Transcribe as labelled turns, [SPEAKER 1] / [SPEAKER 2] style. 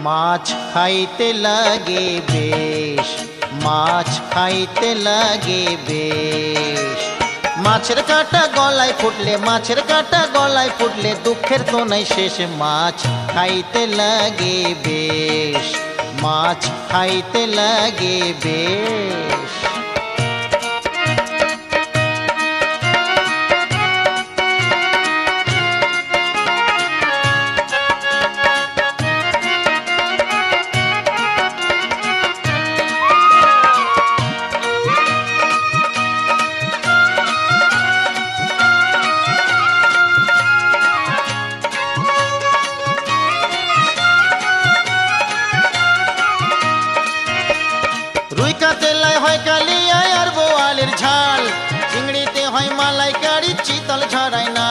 [SPEAKER 1] মাছ খাইতে লাগে বেশ, মাছ খাইতে লাগে বেশ। মাছের কাঁটা গলায় ফুটলে, মাছের কাঁটা গলায় ফুটলে দুঃখের তো নাই শেষ। মাছ খাইতে লাগে বেশ, মাছ খাইতে লাগে বেশ। রুই কাতলায় হয় কালিয়া আর বোয়ালের ঝাল, চিংড়িতে হয় মালাইকারি, চিতল ঝরায় না।